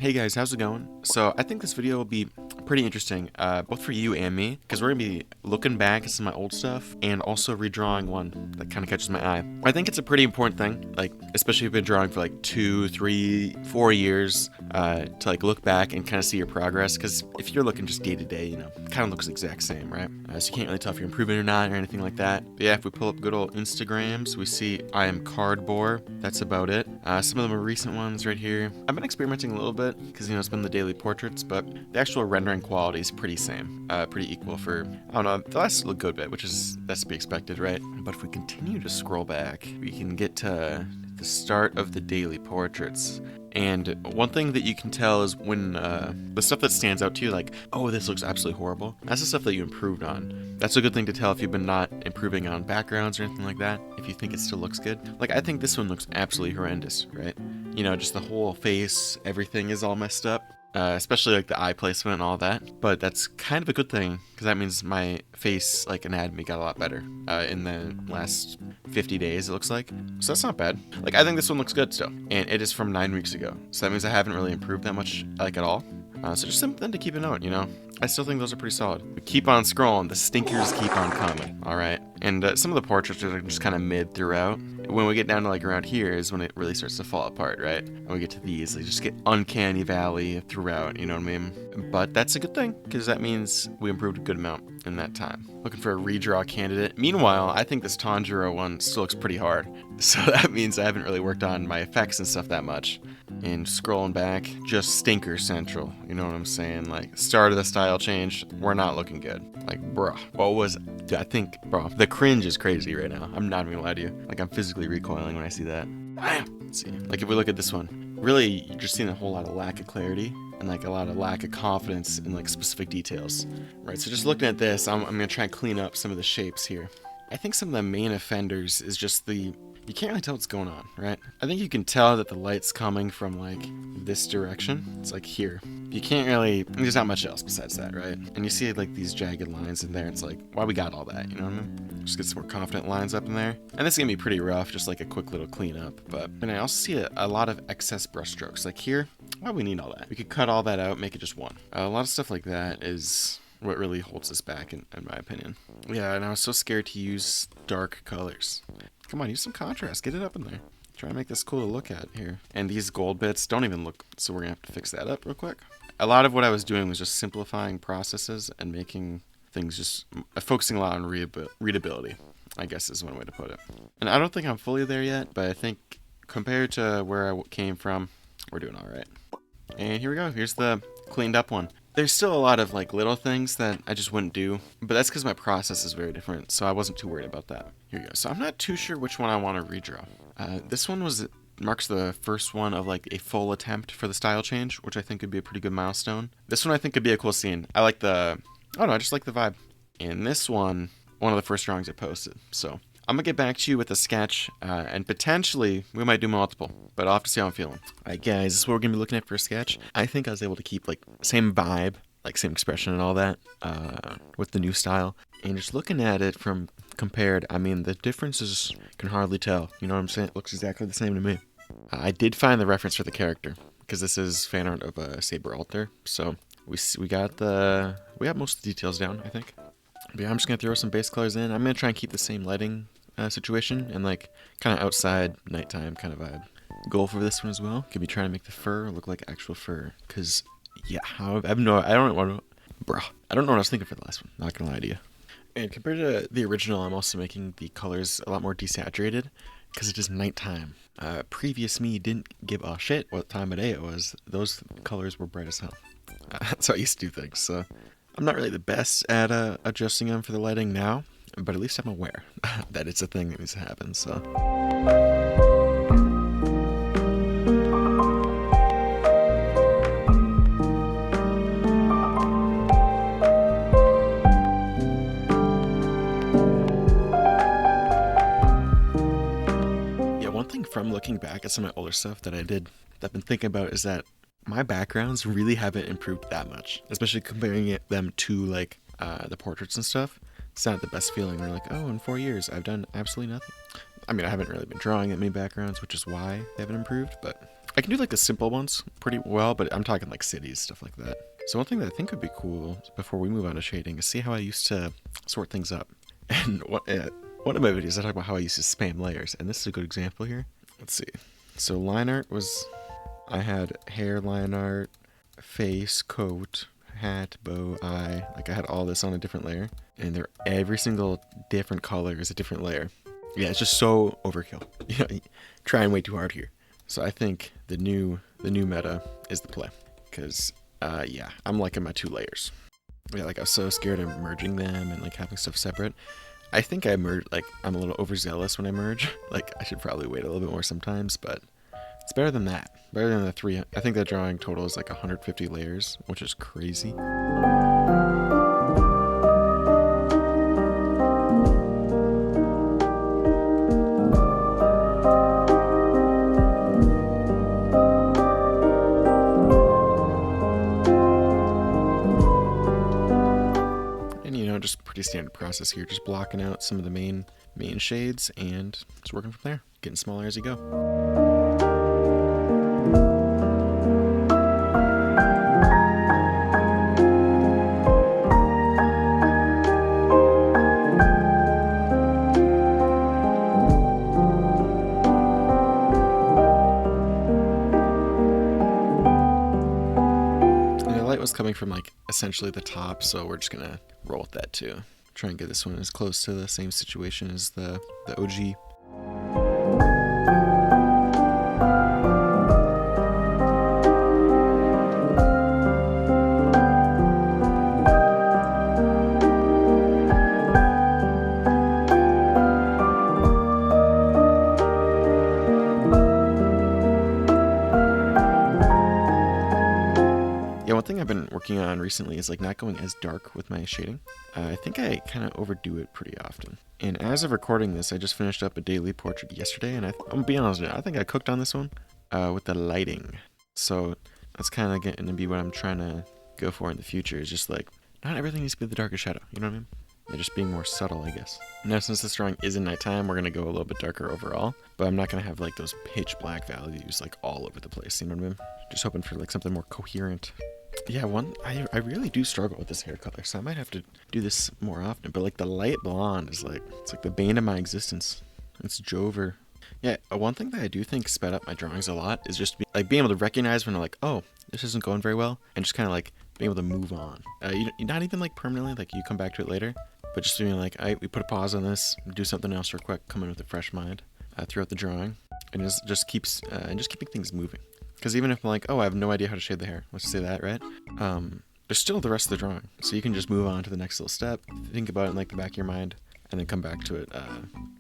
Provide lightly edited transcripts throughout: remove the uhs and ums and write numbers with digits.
Hey guys, how's it going? So I think this video will be pretty interesting, both for you and me, because we're going to be looking back at some of my old stuff and also redrawing one that kind of catches my eye. I think it's a pretty important thing, like, especially if you've been drawing for like 2, 3, 4 years, to like look back and kind of see your progress, because if you're looking just day to day, it kind of looks the exact same, right? So you can't really tell if you're improving or not or anything like that. But yeah, if we pull up good old Instagrams, we see I am cardboard. That's about it. Some of them are recent ones right here. I've been experimenting a little bit because it's been the daily portraits, but the actual rendering quality is pretty equal for, I don't know, the last look good bit, that's to be expected, right? But if we continue to scroll back, we can get to the start of the daily portraits. And one thing that you can tell is when the stuff that stands out to you, like, oh, this looks absolutely horrible, that's the stuff that you improved on. That's a good thing to tell if you've been not improving on backgrounds or anything like that, if you think it still looks good. Like, I think this one looks absolutely horrendous, right? Just the whole face, everything is all messed up. Especially like the eye placement and all that, but that's kind of a good thing because that means my face like anatomy got a lot better in the last 50 days, it looks like. So that's not bad. Like, I think this one looks good still, and it is from 9 weeks ago, so that means I haven't really improved that much, like, at all. So just something to keep a note, I still think those are pretty solid. We keep on scrolling, the stinkers keep on coming, alright? And some of the portraits are just kind of mid throughout. When we get down to like around here is when it really starts to fall apart, right? When we get to these, they just get uncanny valley throughout, you know what I mean? But that's a good thing, because that means we improved a good amount in that time. Looking for a redraw candidate. Meanwhile, I think this Tanjiro one still looks pretty hard. So that means I haven't really worked on my effects and stuff that much. And scrolling back, just stinker central. You know what I'm saying? Like, start of the style change, we're not looking good. Like, bruh, what was, dude, I think, bro, the cringe is crazy right now. I'm not even gonna lie to you. Like, I'm physically recoiling when I see that. Let's see. Like, if we look at this one, really, you're just seeing a whole lot of lack of clarity and like a lot of lack of confidence in like specific details, right? So just looking at this, I'm gonna try and clean up some of the shapes here. I think some of the main offenders is just you can't really tell what's going on, right? I think you can tell that the light's coming from like this direction. It's like here. You can't really, there's not much else besides that, right? And you see like these jagged lines in there. It's like, why we got all that, you know what I mean? Just get some more confident lines up in there. And this is gonna be pretty rough, just like a quick little cleanup. But and I also see a lot of excess brush strokes. Like here, why we need all that? We could cut all that out, make it just one. A lot of stuff like that is what really holds us back, in my opinion. Yeah, and I was so scared to use dark colors. Come on, use some contrast. Get it up in there. Try to make this cool to look at here. And these gold bits don't even look, so we're going to have to fix that up real quick. A lot of what I was doing was just simplifying processes and making things just focusing a lot on readability, I guess is one way to put it. And I don't think I'm fully there yet, but I think compared to where I came from, we're doing all right. And here we go. Here's the cleaned up one. There's still a lot of like little things that I just wouldn't do, but that's because my process is very different, so I wasn't too worried about that. Here we go. So I'm not too sure which one I want to redraw. This one marks the first one of like a full attempt for the style change, which I think would be a pretty good milestone. This one I think could be a cool scene. I just like the vibe. And this one of the first drawings I posted. So I'm gonna get back to you with a sketch, and potentially we might do multiple, but I'll have to see how I'm feeling. Alright guys, this is what we're gonna be looking at for a sketch. I think I was able to keep like same vibe, like same expression and all that, with the new style. And just looking at it from compared, I mean the differences can hardly tell. You know what I'm saying? It looks exactly the same to me. I did find the reference for the character, because this is fan art of a Saber Alter, so we got most of the details down, I think. But yeah, I'm just gonna throw some base colors in. I'm gonna try and keep the same lighting situation and like kind of outside nighttime kind of vibe. Goal for this one as well could be trying to make the fur look like actual fur, because yeah, I don't know what I was thinking for the last one, not gonna lie to you. And compared to the original, I'm also making the colors a lot more desaturated because it is nighttime. Previous me didn't give a shit what time of day it was. Those colors were bright as hell. That's how I used to do things, so I'm not really the best at adjusting them for the lighting now, but at least I'm aware that it's a thing that needs to happen, so. Yeah, one thing from looking back at some of my older stuff that I've been thinking about is that my backgrounds really haven't improved that much, especially comparing them to like the portraits and stuff. It's not the best feeling. We're like, oh, in 4 years, I've done absolutely nothing. I mean, I haven't really been drawing that many backgrounds, which is why they haven't improved, but I can do like the simple ones pretty well, but I'm talking like cities, stuff like that. So one thing that I think would be cool before we move on to shading is see how I used to sort things up. And one of my videos I talk about how I used to spam layers, and this is a good example here. Let's see. So line art was, I had hair line art, face, coat, hat, bow, eye. Like I had all this on a different layer, and every single different color is a different layer. Yeah, it's just so overkill. You know, trying way too hard here. So I think the new meta is the play, because yeah, I'm liking my 2 layers. Yeah, like I was so scared of merging them and like having stuff separate. I think I'm a little overzealous when I merge. Like I should probably wait a little bit more sometimes, but it's better than that. Better than the 3. I think that drawing total is like 150 layers, which is crazy. Just pretty standard process here, just blocking out some of the main shades and just working from there, getting smaller as you go. Coming from like essentially the top, so we're just gonna roll with that too. Try and get this one as close to the same situation as the OG. One thing I've been working on recently is like not going as dark with my shading. I think I kind of overdo it pretty often. And as of recording this, I just finished up a daily portrait yesterday, and I'm gonna be honest with you, I think I cooked on this one with the lighting. So that's kind of going to be what I'm trying to go for in the future. Is just like not everything needs to be the darkest shadow. You know what I mean? Yeah, just being more subtle, I guess. Now, since this drawing is in nighttime, we're gonna go a little bit darker overall, but I'm not gonna have like those pitch black values like all over the place. You know what I mean? Just hoping for like something more coherent. Yeah, I really do struggle with this hair color, so I might have to do this more often. But like the light blonde is like, it's like the bane of my existence. It's Jover. Yeah, one thing that I do think sped up my drawings a lot is just being able to recognize when I'm like, oh, this isn't going very well, and just kind of like being able to move on. You're not even like permanently, like you come back to it later, but just being like, we put a pause on this, do something else real quick, come in with a fresh mind throughout the drawing, and just keeping things moving. Because even if I'm like, oh, I have no idea how to shade the hair, let's say that, right? There's still the rest of the drawing. So you can just move on to the next little step, think about it in like the back of your mind, and then come back to it,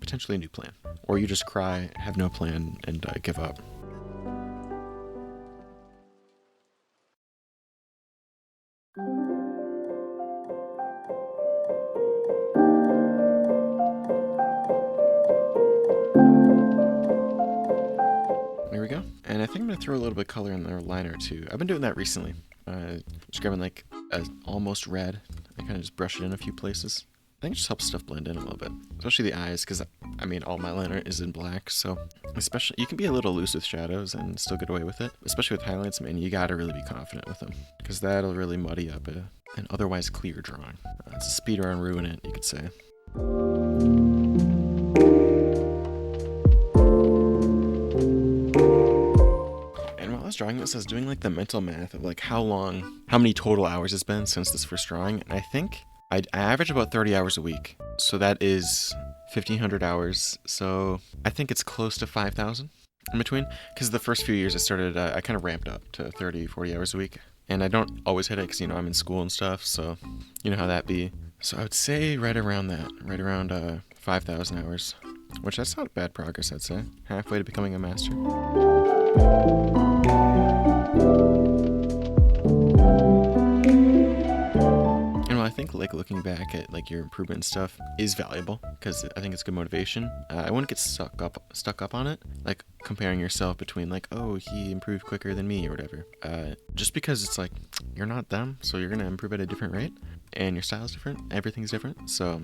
potentially a new plan. Or you just cry, have no plan, and give up. There we go. And I think I'm going to throw a little bit of color in their liner too. I've been doing that recently. Just grabbing like a almost red. I kind of just brush it in a few places. I think it just helps stuff blend in a little bit. Especially the eyes, because I mean all my liner is in black, so especially you can be a little loose with shadows and still get away with it. Especially with highlights, man, you gotta really be confident with them, because that'll really muddy up an otherwise clear drawing. It's a speeder on ruin it, you could say. Drawing this, I was doing like the mental math of like how many total hours it's been since this first drawing, and I think I average about 30 hours a week, so that is 1,500 hours, so I think it's close to 5,000 in between, because the first few years I kind of ramped up to 30, 40 hours a week, and I don't always hit it because, you know, I'm in school and stuff, so you know how that be. So I would say right around 5,000 hours, which that's not bad progress, I'd say. Halfway to becoming a master. And I think like looking back at like your improvement stuff is valuable, because I think it's good motivation. I wouldn't get stuck up on it, like comparing yourself between like, oh, he improved quicker than me or whatever. Just because it's like you're not them, so you're gonna improve at a different rate, and your style is different, everything's different. So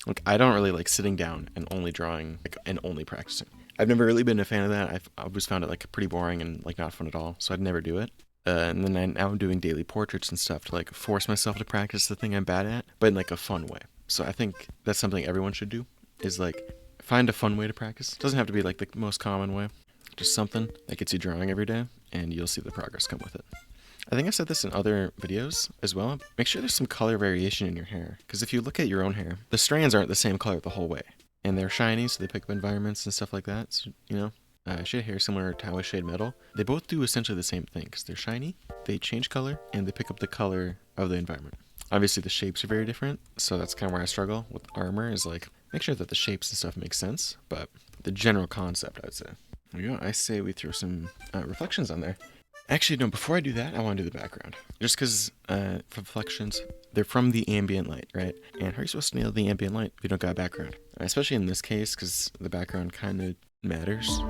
like I don't really like sitting down and only drawing and only practicing. I've never really been a fan of that. I've always found it like pretty boring and like not fun at all, so I'd never do it. And then now I'm doing daily portraits and stuff to like force myself to practice the thing I'm bad at, but in like a fun way. So I think that's something everyone should do, is like find a fun way to practice. It doesn't have to be like the most common way, just something that gets you drawing every day, and you'll see the progress come with it. I think I said this in other videos as well. Make sure there's some color variation in your hair, because if you look at your own hair, the strands aren't the same color the whole way, and they're shiny, so they pick up environments and stuff like that. So, you know, shade hair similar to how I shade metal. They both do essentially the same thing, because they're shiny, they change color, and they pick up the color of the environment. Obviously, the shapes are very different, so that's kind of where I struggle with armor, is like, make sure that the shapes and stuff make sense, but the general concept, I would say. There you go. I say we throw some reflections on there. Actually, no, before I do that, I want to do the background. Just because for reflections, they're from the ambient light, right? And how are you supposed to nail the ambient light if you don't got a background? Especially in this case, because the background kind of matters.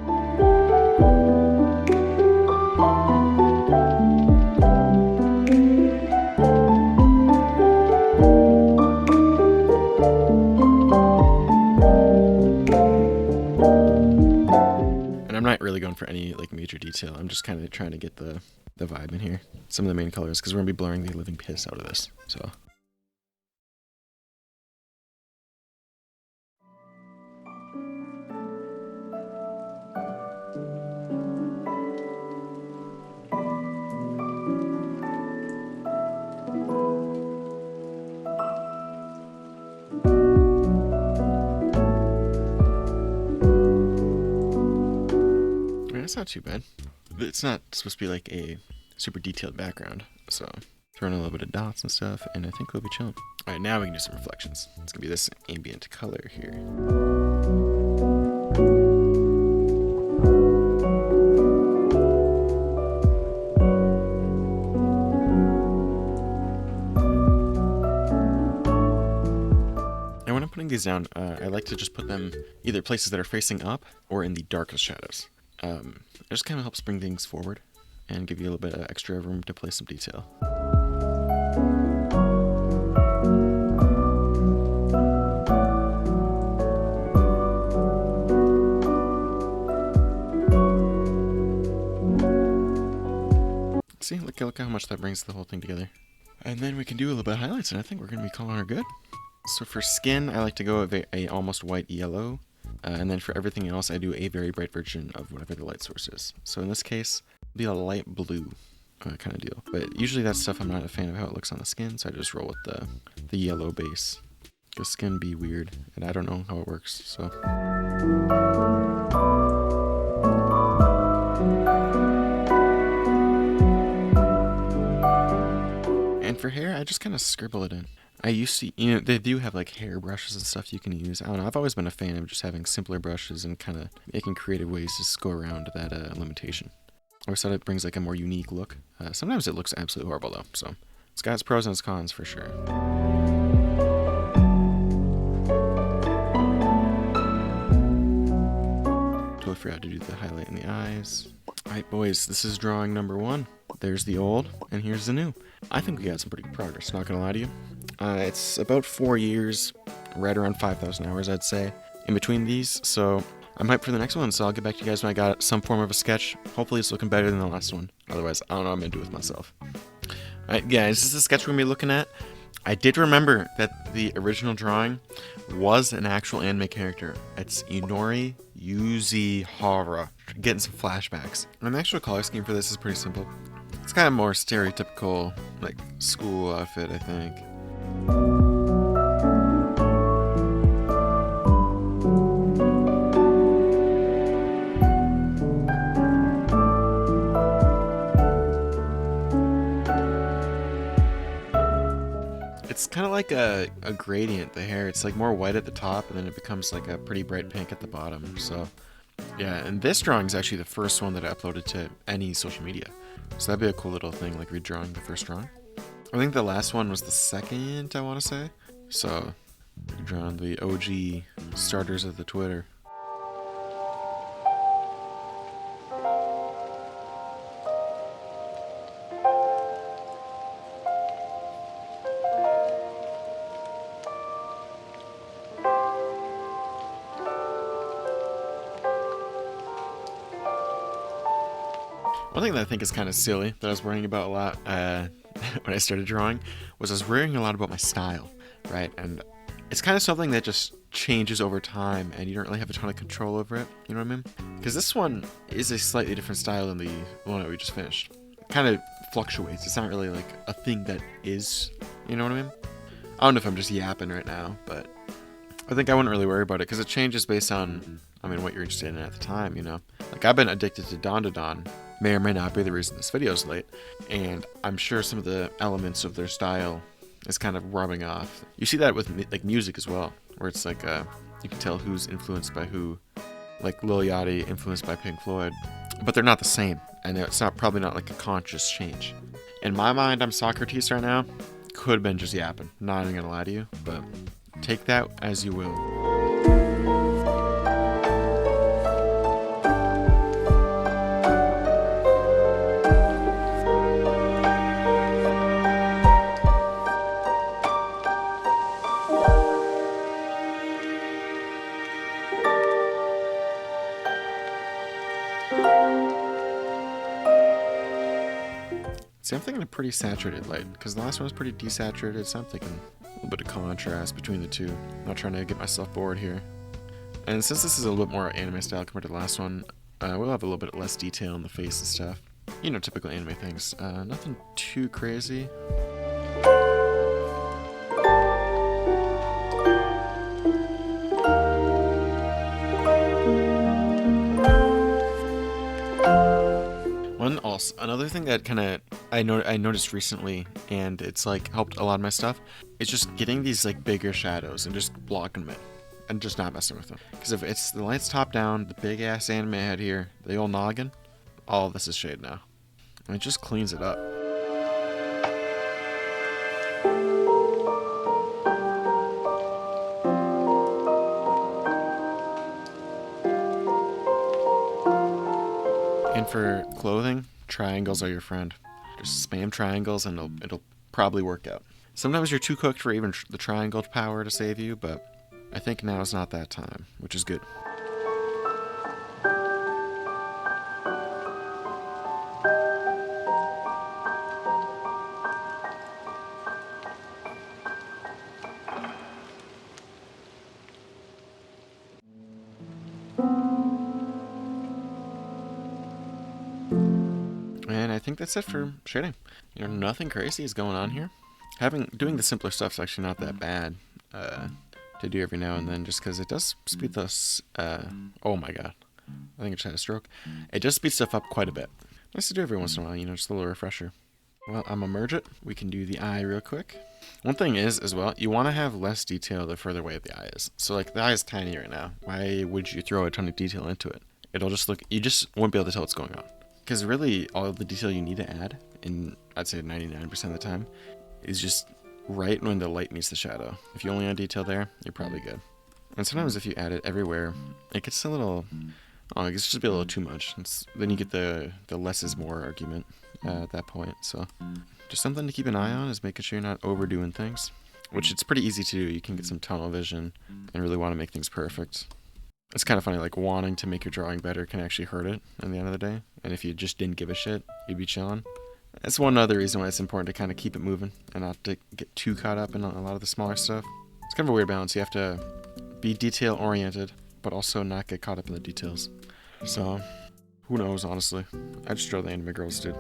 I'm not really going for any like major detail. I'm just kind of trying to get the vibe in here. Some of the main colors, because we're going to be blurring the living piss out of this. So. That's not too bad. It's not supposed to be like a super detailed background, so throwing a little bit of dots and stuff, and I think we'll be chilling. Alright, now we can do some reflections. It's gonna be this ambient color here. And when I'm putting these down, I like to just put them either places that are facing up or in the darkest shadows. It just kind of helps bring things forward and give you a little bit of extra room to place some detail. See, look how much that brings the whole thing together. And then we can do a little bit of highlights, and I think we're going to be calling her good. So for skin, I like to go with a almost white yellow. And then for everything else, I do a very bright version of whatever the light source is. So in this case, it'll be a light blue kind of deal. But usually that stuff, I'm not a fan of how it looks on the skin, so I just roll with the yellow base. Because skin be weird, and I don't know how it works, so. And for hair, I just kind of scribble it in. I used to, you know, they do have like hair brushes and stuff you can use. I don't know, I've always been a fan of just having simpler brushes and kind of making creative ways to go around that limitation. I always thought it brings like a more unique look. Sometimes it looks absolutely horrible though, so it's got its pros and its cons for sure. Totally forgot to do the highlight in the eyes. Alright boys, this is drawing number 1. There's the old, and here's the new. I think we got some pretty good progress, not gonna lie to you. It's about 4 years, right around 5,000 hours, I'd say, in between these, so I'm hyped for the next one, so I'll get back to you guys when I got some form of a sketch. Hopefully it's looking better than the last one. Otherwise, I don't know what I'm gonna do with myself. Alright guys, this is the sketch we're gonna be looking at. I did remember that the original drawing was an actual anime character. It's Inori Yuzihara. Getting some flashbacks. And the actual color scheme for this is pretty simple. It's kind of more stereotypical, like, school outfit, I think. It's kind of like a gradient, the hair. It's like more white at the top, and then it becomes like a pretty bright pink at the bottom, so... Yeah, and this drawing is actually the first one that I uploaded to any social media. So that'd be a cool little thing, like redrawing the first drawing. I think the last one was the second, I want to say. So, redrawing the OG starters of the Twitter. One thing that I think is kind of silly that I was worrying about a lot when I started drawing was I was worrying a lot about my style, right? And it's kind of something that just changes over time and you don't really have a ton of control over it, you know what I mean? Because this one is a slightly different style than the one that we just finished. It kind of fluctuates. It's not really like a thing that is, you know what I mean? I don't know if I'm just yapping right now, but I think I wouldn't really worry about it because it changes based on, I mean, what you're interested in at the time, you know? Like, I've been addicted to Dawn, may or may not be the reason this video is late, and I'm sure some of the elements of their style is kind of rubbing off. You see that with like music as well, where it's like you can tell who's influenced by who, like Lil Yachty influenced by Pink Floyd, but they're not the same, and it's probably not like a conscious change. In my mind, I'm Socrates right now. Could have been just yapping, not even gonna lie to you, but take that as you will. See, I'm thinking a pretty saturated light, because the last one was pretty desaturated, so I'm thinking a little bit of contrast between the two. I'm not trying to get myself bored here. And since this is a little bit more anime style compared to the last one, we'll have a little bit less detail in the face and stuff. You know, typical anime things. Nothing too crazy. Another thing that kind of I noticed recently, and it's like helped a lot of my stuff, is just getting these like bigger shadows and just blocking them in, and just not messing with them. Because if it's the lights top down, the big ass anime head here, the old noggin, all of this is shade now, and it just cleans it up. And for clothing, triangles are your friend. Just spam triangles and it'll probably work out. Sometimes you're too cooked for even the triangle power to save you, but I think now is not that time, which is good. And I think that's it for shading. You know, nothing crazy is going on here. Doing the simpler stuff is actually not that bad to do every now and then, just because it does speed this. Oh my god, I think I just had a stroke. It does speed stuff up quite a bit. Nice to do every once in a while, you know, just a little refresher. Well, I'm gonna merge it. We can do the eye real quick. One thing is, as well, you want to have less detail the further away the eye is. So, like, the eye is tiny right now. Why would you throw a ton of detail into it? It'll just look, you just won't be able to tell what's going on. Because really, all of the detail you need to add, and I'd say 99% of the time, is just right when the light meets the shadow. If you only add detail there, you're probably good. And sometimes if you add it everywhere, it gets a little, it gets just be a little too much. Then you get the less is more argument at that point. So just something to keep an eye on is making sure you're not overdoing things, which it's pretty easy to do. You can get some tunnel vision and really want to make things perfect. It's kind of funny, like, wanting to make your drawing better can actually hurt it at the end of the day. And if you just didn't give a shit, you'd be chilling. That's one other reason why it's important to kind of keep it moving and not to get too caught up in a lot of the smaller stuff. It's kind of a weird balance. You have to be detail-oriented, but also not get caught up in the details. So, who knows, honestly. I just draw the anime girls, dude.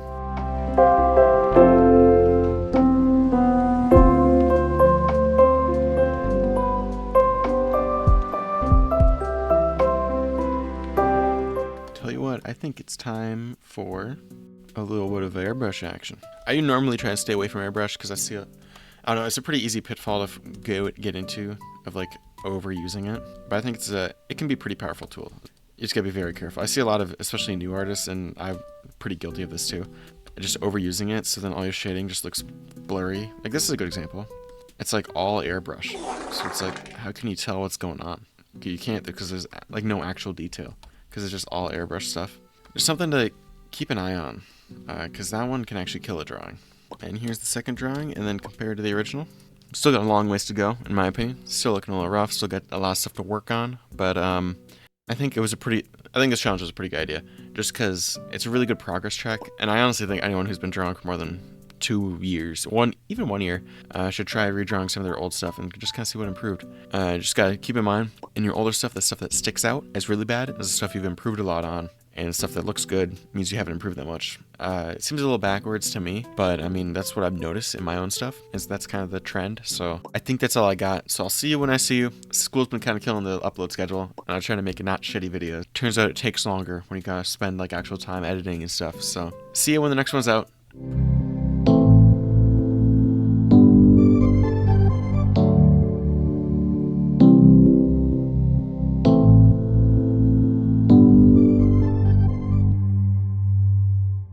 I think it's time for a little bit of airbrush action. I normally try to stay away from airbrush because I don't know, it's a pretty easy pitfall to get into of like overusing it. But I think it can be a pretty powerful tool. You just gotta be very careful. I see a lot of, especially new artists, and I'm pretty guilty of this too, just overusing it, so then all your shading just looks blurry. Like, this is a good example. It's like all airbrush. So it's like, how can you tell what's going on? You can't, because there's like no actual detail, because it's just all airbrush stuff. There's something to keep an eye on, because that one can actually kill a drawing. And here's the second drawing, and then compared to the original, still got a long ways to go, in my opinion. Still looking a little rough, still got a lot of stuff to work on, but I think it was a pretty I think this challenge is a pretty good idea, just because it's a really good progress check, and I honestly think anyone who's been drawing for more than 2 years, even 1 year, should try redrawing some of their old stuff and just kind of see what improved. Just gotta keep in mind, in your older stuff, the stuff that sticks out as really bad is the stuff you've improved a lot on, and stuff that looks good means you haven't improved that much. It seems a little backwards to me, but I mean, that's what I've noticed in my own stuff, is that's kind of the trend. So I think that's all I got. So I'll see you when I see you. School's been kind of killing the upload schedule, and I'm trying to make a not shitty video. Turns out it takes longer when you gotta spend like actual time editing and stuff. So see you when the next one's out.